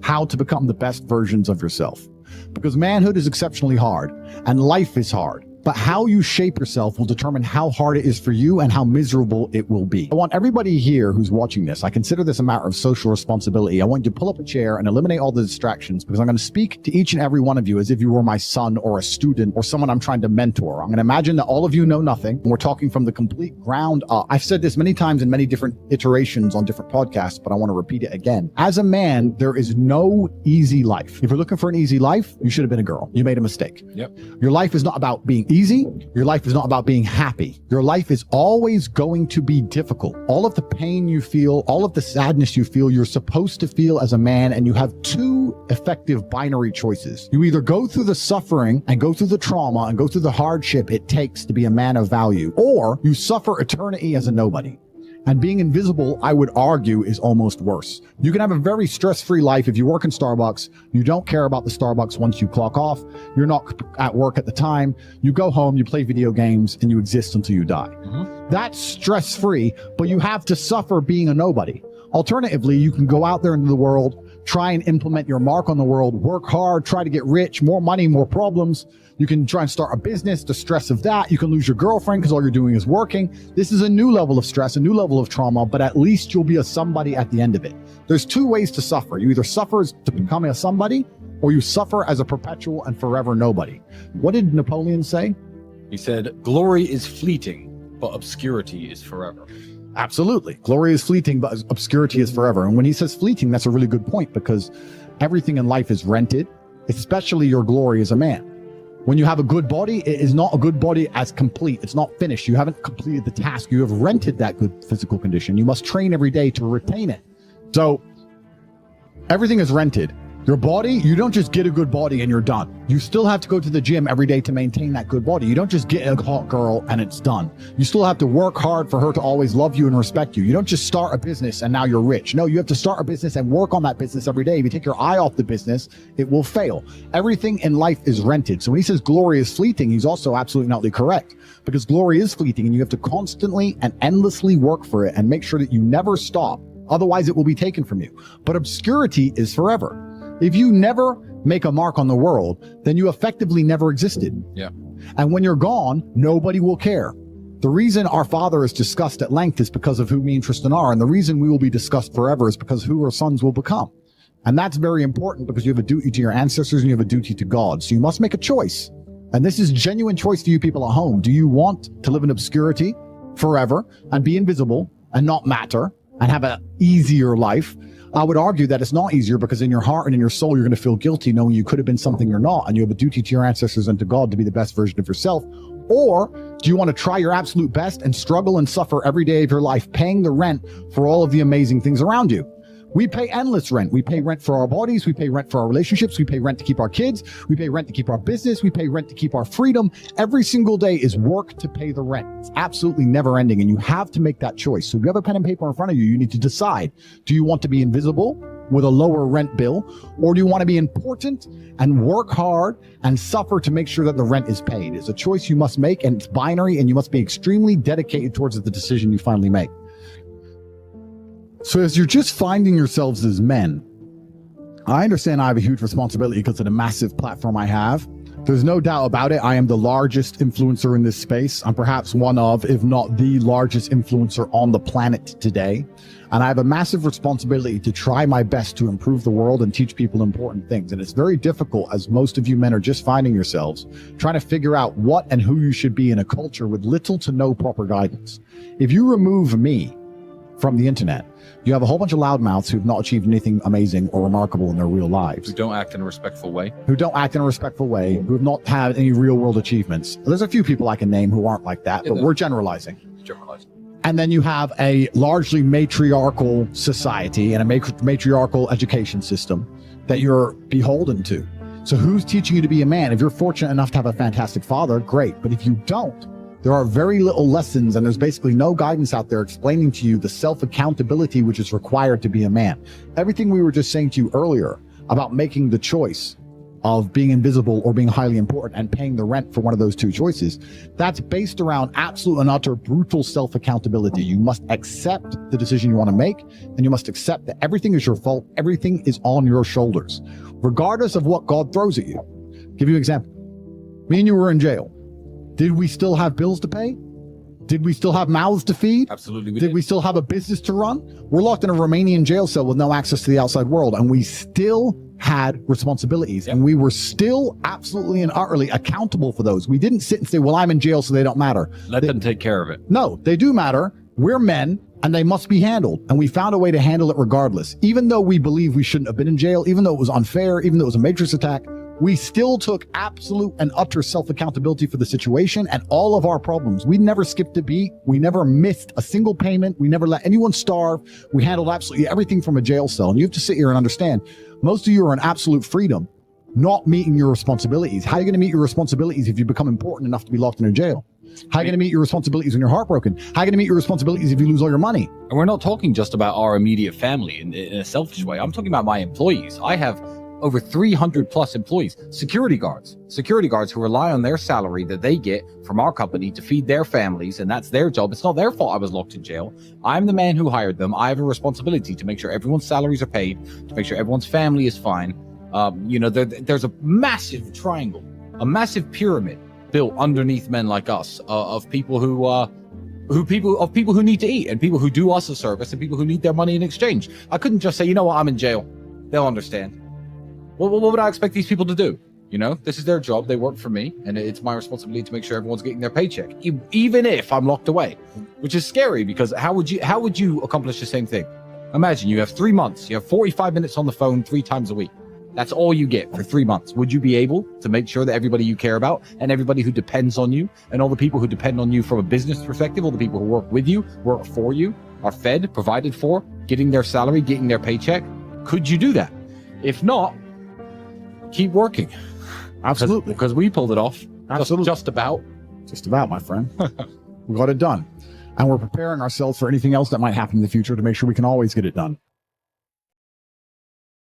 how to become the best versions of yourself. Because manhood is exceptionally hard and life is hard. But how you shape yourself will determine how hard it is for you and how miserable it will be. I want everybody here who's watching this, I consider this a matter of social responsibility. I want you to pull up a chair and eliminate all the distractions, because I'm going to speak to each and every one of you as if you were my son or a student or someone I'm trying to mentor. I'm going to imagine that all of you know nothing, and we're talking from the complete ground up. I've said this many times in many different iterations on different podcasts, but I want to repeat it again. As a man, there is no easy life. If you're looking for an easy life, you should have been a girl. You made a mistake. Yep. Your life is not about being easy. Your life is not about being happy. Your life is always going to be difficult. All of the pain you feel, all of the sadness you feel, you're supposed to feel as a man, and you have two effective binary choices. You either go through the suffering and go through the trauma and go through the hardship it takes to be a man of value, or you suffer eternity as a nobody. And being invisible, I would argue, is almost worse. You can have a very stress-free life if you work in Starbucks. You don't care about the Starbucks once you clock off. You're not at work at the time. You go home, you play video games, and you exist until you die. That's stress-free, but you have to suffer being a nobody. Alternatively, you can go out there into the world, try and implement your mark on the world, work hard, try to get rich, more money, more problems. You can try and start a business, the stress of that. You can lose your girlfriend because all you're doing is working. This is a new level of stress, a new level of trauma, but at least you'll be a somebody at the end of it. There's two ways to suffer. You either suffer to become a somebody, or you suffer as a perpetual and forever nobody. What did Napoleon say? He said, glory is fleeting, but obscurity is forever. Absolutely. Glory is fleeting, but obscurity is forever. And when he says fleeting, that's a really good point, because everything in life is rented, especially your glory as a man. When you have a good body, it is not a good body as complete. It's not finished. You haven't completed the task. You have rented that good physical condition. You must train every day to retain it. So everything is rented. Your body, you don't just get a good body and you're done. You still have to go to the gym every day to maintain that good body. You don't just get a hot girl and it's done. You still have to work hard for her to always love you and respect you. You don't just start a business and now you're rich. No, you have to start a business and work on that business every day. If you take your eye off the business, it will fail. Everything in life is rented. So when he says glory is fleeting, he's also absolutely not correct, because glory is fleeting and you have to constantly and endlessly work for it and make sure that you never stop. Otherwise, it will be taken from you. But obscurity is forever. If you never make a mark on the world, then you effectively never existed. Yeah. And when you're gone, nobody will care. The reason our Father is discussed at length is because of who me and Tristan are. And the reason we will be discussed forever is because who our sons will become. And that's very important, because you have a duty to your ancestors and you have a duty to God. So you must make a choice. And this is genuine choice to you people at home. Do you want to live in obscurity forever and be invisible and not matter and have an easier life? I would argue that it's not easier, because in your heart and in your soul, you're going to feel guilty knowing you could have been something you're not, and you have a duty to your ancestors and to God to be the best version of yourself. Or do you want to try your absolute best and struggle and suffer every day of your life, paying the rent for all of the amazing things around you? We pay endless rent. We pay rent for our bodies. We pay rent for our relationships. We pay rent to keep our kids. We pay rent to keep our business. We pay rent to keep our freedom. Every single day is work to pay the rent. It's absolutely never ending. And you have to make that choice. So if you have a pen and paper in front of you, you need to decide, do you want to be invisible with a lower rent bill, or do you want to be important and work hard and suffer to make sure that the rent is paid? It's a choice you must make, and it's binary, and you must be extremely dedicated towards the decision you finally make. So as you're just finding yourselves as men, I understand I have a huge responsibility because of the massive platform I have. There's no doubt about it. I am the largest influencer in this space. I'm perhaps one of, if not the largest influencer on the planet today. And I have a massive responsibility to try my best to improve the world and teach people important things. And it's very difficult, as most of you men are just finding yourselves, trying to figure out what and who you should be in a culture with little to no proper guidance. If you remove me from the internet, you have a whole bunch of loudmouths who've not achieved anything amazing or remarkable in their real lives. Who don't act in a respectful way. Who have not had any real world achievements. There's a few people I can name who aren't like that, but we're generalizing. And then you have a largely matriarchal society and a matriarchal education system that you're beholden to. So who's teaching you to be a man? If you're fortunate enough to have a fantastic father, great. But if you don't, there are very little lessons, and there's basically no guidance out there explaining to you the self-accountability which is required to be a man. Everything we were just saying to you earlier about making the choice of being invisible or being highly important and paying the rent for one of those two choices, that's based around absolute and utter brutal self-accountability. You must accept the decision you want to make, and you must accept that everything is your fault. Everything is on your shoulders, regardless of what God throws at you. Give you an example. Me and you were in jail. Did we still have bills to pay? Did we still have mouths to feed? Absolutely. Did we still have a business to run? We're locked in a Romanian jail cell with no access to the outside world, and we still had responsibilities, and we were still absolutely and utterly accountable for those. We didn't sit and say, well, I'm in jail, so they don't matter. Let them take care of it. No, they do matter. We're men, and they must be handled. And we found a way to handle it regardless. Even though we believe we shouldn't have been in jail, even though it was unfair, even though it was a matrix attack, we still took absolute and utter self-accountability for the situation and all of our problems. We never skipped a beat. We never missed a single payment. We never let anyone starve. We handled absolutely everything from a jail cell. And you have to sit here and understand, most of you are in absolute freedom, not meeting your responsibilities. How are you going to meet your responsibilities if you become important enough to be locked in a jail? How are you going to meet your responsibilities when you're heartbroken? How are you going to meet your responsibilities if you lose all your money? And we're not talking just about our immediate family in a selfish way. I'm talking about my employees. I have over 300 plus employees, security guards who rely on their salary that they get from our company to feed their families. And that's their job. It's not their fault I was locked in jail. I'm the man who hired them. I have a responsibility to make sure everyone's salaries are paid, to make sure everyone's family is fine. There's a massive triangle, a massive pyramid built underneath men like us, of people who need to eat, and people who do us a service, and people who need their money in exchange. I couldn't just say, you know what, I'm in jail. They'll understand. What would I expect these people to do? You know, this is their job. They work for me, and it's my responsibility to make sure everyone's getting their paycheck, even if I'm locked away, which is scary, because how would you accomplish the same thing? Imagine you have 3 months, you have 45 minutes on the phone 3 times a week. That's all you get for 3 months. Would you be able to make sure that everybody you care about and everybody who depends on you and all the people who depend on you from a business perspective, all the people who work with you, work for you, are fed, provided for, getting their salary, getting their paycheck? Could you do that? If not, keep working. Absolutely. Because we pulled it off. Absolutely. Just about, my friend. We got it done. And we're preparing ourselves for anything else that might happen in the future to make sure we can always get it done.